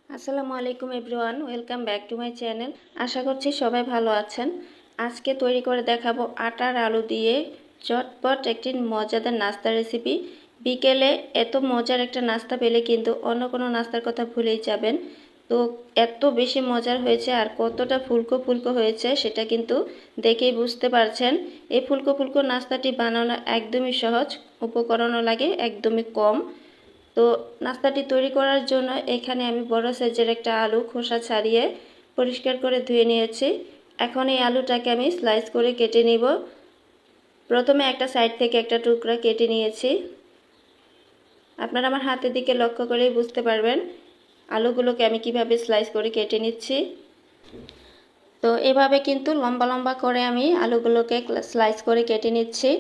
আসসালামু আলাইকুম everyone, welcome back to my channel. আশা করছি সবাই ভালো আছেন। আজকে তৈরি করে দেখাবো আটার আলু দিয়ে চটপট একটি মজাদার নাস্তা রেসিপি। বিকেলে এত মজার একটা নাস্তা পেলে কিন্তু অন্য কোনো নাস্তার কথা ভুলেই যাবেন। তো এত বেশি মজার হয়েছে আর কতটা ফুলকো ফুলকো হয়েছে সেটা কিন্তু দেখেই বুঝতে পারছেন। এই ফুলকো ফুলকো নাস্তাটি বানানো একদমই সহজ, উপকরণও লাগে একদমই কম। তো নাস্তাটি তৈরি করার জন্য এখানে আমি বড় সাইজের একটা আলু খোসা ছাড়িয়ে পরিষ্কার করে ধুয়ে নিয়েছি। এখন এই আলুটাকে আমি স্লাইস করে কেটে নিব। প্রথমে একটা সাইড থেকে একটা টুকরা কেটে নিয়েছি। আপনারা আমার হাতের দিকে লক্ষ্য করেই বুঝতে পারবেন আলুগুলোকে আমি কিভাবে স্লাইস করে কেটে নিচ্ছি। তো এভাবে কিন্তু লম্বা লম্বা করে আমি আলুগুলোকে স্লাইস করে কেটে নিচ্ছি।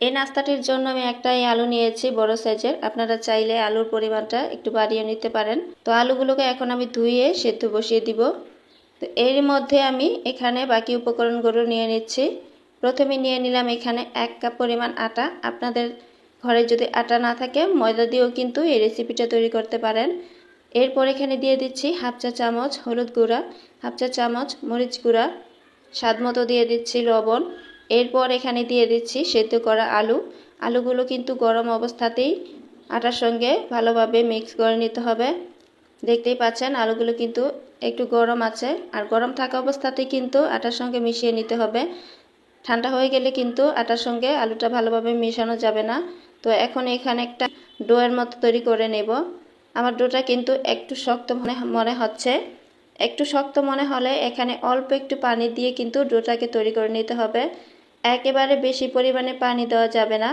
এই নাস্তাটির জন্য আমি একটাই আলু নিয়েছি বড় সাইজের। আপনারা চাইলে আলুর পরিমাণটা একটু বাড়িয়ে নিতে পারেন। তো আলুগুলোকে এখন আমি ধুয়ে সেদ্ধ বসিয়ে দিব। তো এর মধ্যে আমি এখানে বাকি উপকরণগুলো নিয়ে নিচ্ছি। প্রথমে নিয়ে নিলাম এখানে 1 কাপ পরিমাণ আটা। আপনাদের ঘরে যদি আটা না থাকে ময়দা দিয়েও কিন্তু এই রেসিপিটা তৈরি করতে পারেন। এরপর এখানে দিয়ে দিচ্ছি হাফ চা চামচ হলুদ গুঁড়া, হাফ চা চামচ মরিচ গুঁড়া, স্বাদ মতো দিয়ে দিচ্ছি লবণ। এরপর এখানে দিয়ে দিচ্ছি সেদ্ধ করা আলুগুলো কিন্তু গরম অবস্থাতেই আটার সঙ্গে ভালোভাবে মিক্স করে নিতে হবে। দেখতেই পাচ্ছেন আলুগুলো কিন্তু একটু গরম আছে, আর গরম থাকা অবস্থাতেই কিন্তু আটার সঙ্গে মিশিয়ে নিতে হবে। ঠান্ডা হয়ে গেলে কিন্তু আটার সঙ্গে আলুটা ভালোভাবে মেশানো যাবে না। তো এখন এখানে একটা ডোয়ের মতো তৈরি করে নেব। আমার ডোটা কিন্তু একটু শক্ত মনে হচ্ছে। একটু শক্ত মনে হলে এখানে অল্প একটু পানি দিয়ে কিন্তু ডোটাকে তৈরি করে নিতে হবে। একেবারে বেশি পরিমাণে পানি দেওয়া যাবে না।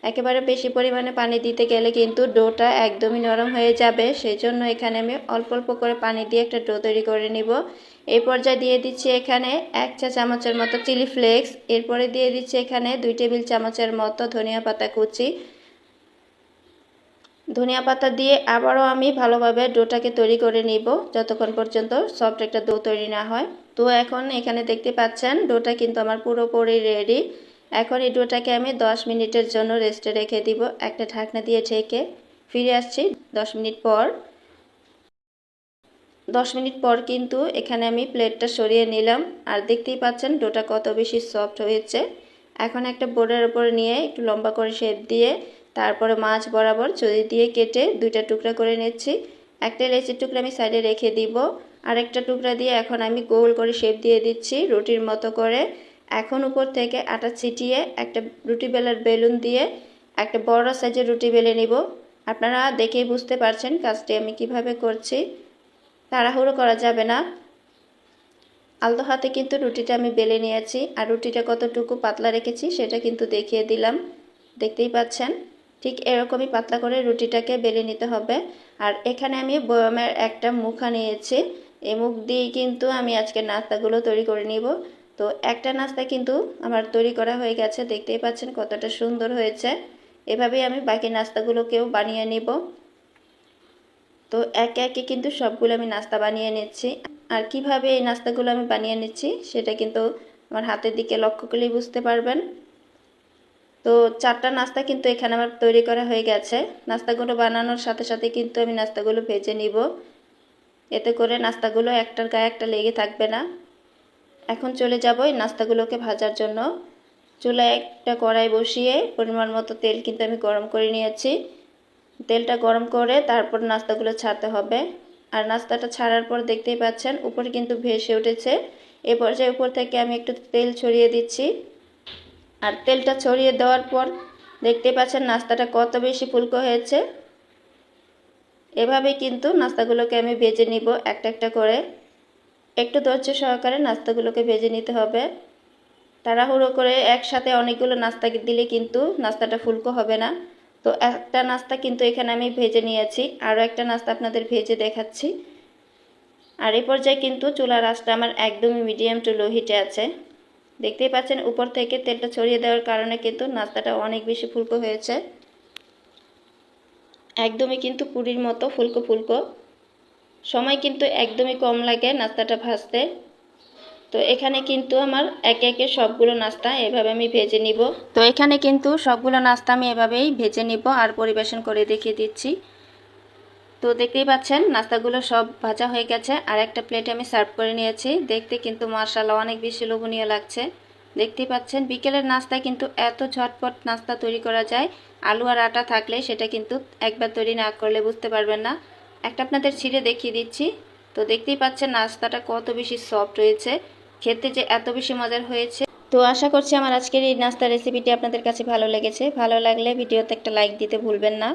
একেবারে বেশি পরিমাণে পানি দিতে গেলে কিন্তু ডোটা একদমই নরম হয়ে যাবে। সেই জন্য এখানে আমি অল্প অল্প করে পানি দিয়ে একটা ডো তৈরি করে নিব। এই পর্যায়ে দিয়ে দিচ্ছি এখানে 1 চা চামচের মতো চিলি ফ্লেক্স। এরপরে দিয়ে দিচ্ছি এখানে 2 টেবিল চামচের মতো ধনিয়া পাতা কুচি। ধনিয়া পাতা দিয়ে আবারও আমি ভালোভাবে ডোটাকে তৈরি করে নিব যতক্ষণ পর্যন্ত সফট একটা ডো তৈরি না হয়। তো এখন এখানে দেখতে পাচ্ছেন ডোটা কিন্তু আমার পুরোপুরি রেডি। এখন এই ডোটাকে আমি 10 মিনিটের জন্য রেস্টে রেখে দিব একটা ঢাকনা দিয়ে ঢেকে। ফিরে আসছি 10 মিনিট পর। 10 মিনিট পর কিন্তু এখানে আমি প্লেটটা সরিয়ে নিলাম, আর দেখতেই পাচ্ছেন ডোটা কত বেশি সফট হয়েছে। এখন একটা বোর্ডের উপর নিয়ে একটু লম্বা করে শেপ দিয়ে তারপরে মাছ বরাবর ছুরি দিয়ে কেটে 2টা টুকরা করে নিচ্ছি। একটা লেচির টুকরা আমি সাইডে রেখে দিব, আর একটা টুকরা দিয়ে এখন আমি গোল করে শেপ দিয়ে দিচ্ছি রুটির মতো করে। এখন উপর থেকে আটা ছিটিয়ে একটা রুটি বেলার বেলুন দিয়ে একটা বড় সাইজের রুটি বেলে নিব। আপনারা দেখেই বুঝতে পারছেন কাজটি আমি কিভাবে করছি। তাড়াহুড়ো করা যাবে না। আলতো হাতে কিন্তু রুটিটা আমি বেলে নিয়েছি, আর রুটিটা কতটুকু পাতলা রেখেছি সেটা কিন্তু দেখিয়ে দিলাম। দেখতেই পাচ্ছেন ঠিক এরকমই পাতলা করে রুটিটাকে বেলে নিতে হবে। আর এখানে আমি বয়ামের একটা মুখা নিয়েছি। এই মুখ দিয়েই কিন্তু আমি আজকে নাস্তাগুলো তৈরি করে নিব। তো একটা নাস্তা কিন্তু আমার তৈরি করা হয়ে গেছে। দেখতেই পাচ্ছেন কতটা সুন্দর হয়েছে। এভাবেই আমি বাকি নাস্তাগুলোকেও বানিয়ে নিব। তো একে একে কিন্তু সবগুলো আমি নাস্তা বানিয়ে নিচ্ছি। আর কিভাবে এই নাস্তাগুলো আমি বানিয়ে নিচ্ছি সেটা কিন্তু আমার হাতের দিকে লক্ষ্য করলেই বুঝতে পারবেন। তো 4টা নাস্তা কিন্তু এখানে আমার তৈরি করা হয়ে গেছে। নাস্তাগুলো বানানোর সাথে সাথে কিন্তু আমি নাস্তাগুলো ভেজে নিব, এতে করে নাস্তাগুলো একটার গায়ে একটা লেগে থাকবে না। এখন চলে যাব এই নাস্তাগুলোকে ভাজার জন্য। চুলায় একটা কড়াই বসিয়ে পরিমাণ মতো তেল কিন্তু আমি গরম করে নিয়েছি। তেলটা গরম করে তারপর নাস্তাগুলো ছাড়তে হবে। আর নাস্তাটা ছাড়ার পর দেখতেই পাচ্ছেন উপরে কিন্তু ভেসে উঠেছে। এই পর্যায়ে উপর থেকে আমি একটু তেল ছড়িয়ে দিচ্ছি। আর তেলটা ছড়িয়ে দেওয়ার পর দেখতেই পাচ্ছেন নাস্তাটা কত বেশি ফুলকো হয়েছে। এভাবেই কিন্তু নাস্তাগুলোকে আমি ভেজে নিব একটা একটা করে। একটু ধৈর্য সহকারে নাস্তাগুলোকে ভেজে নিতে হবে। তাড়াহুড়ো করে একসাথে অনেকগুলো নাস্তা দিলে কিন্তু নাস্তাটা ফুলকো হবে না। তো একটা নাস্তা কিন্তু এখানে আমি ভেজে নিয়েছি, আরও একটা নাস্তা আপনাদের ভেজে দেখাচ্ছি। আর এই পর্যায়ে কিন্তু চুলার আঁচটা আমার একদমই মিডিয়াম টু লো হিটে আছে। দেখতেই পাচ্ছেন উপর থেকে তেলটা ছড়িয়ে দেওয়ার কারণে কিন্তু নাস্তাটা অনেক বেশি ফুলকো হয়েছে। একদমই কিন্তু পুরির মতো ফুলকো ফুলকো। সময় কিন্তু একদমই কম লাগে নাস্তাটা ভাজতে। তো এখানে কিন্তু আমার একে একে সবগুলো নাস্তা এভাবে আমি ভেজে নিব। তো এখানে কিন্তু সবগুলো নাস্তা আমি এভাবেই ভেজে নিব আর পরিবেশন করে দেখিয়ে দিচ্ছি। তো দেখতেই পাচ্ছেন নাস্তাগুলো সব ভাজা হয়ে গেছে আর একটা প্লেটে আমি সার্ভ করে নিয়েছি। দেখতে কিন্তু মাশাআল্লাহ অনেক বেশি লোভনীয় লাগছে। দেখতেই পাচ্ছেন বিকেলের নাস্তায় কিন্তু এত ঝটপট নাস্তা তৈরি করা যায়। আলু আর আটা থাকলে সেটা কিন্তু একবার তৈরি না করলে বুঝতে পারবেন না। একটা আপনাদের ছিঁড়ে দেখিয়ে দিচ্ছি। তো দেখতেই পাচ্ছেন নাস্তাটা কত বেশি সফট হয়েছে, খেতে যে এত বেশি মজার হয়েছে। তো আশা করছি আমার আজকের এই নাস্তা রেসিপিটি আপনাদের কাছে ভালো লেগেছে। ভালো লাগলে ভিডিওতে একটা লাইক দিতে ভুলবেন না।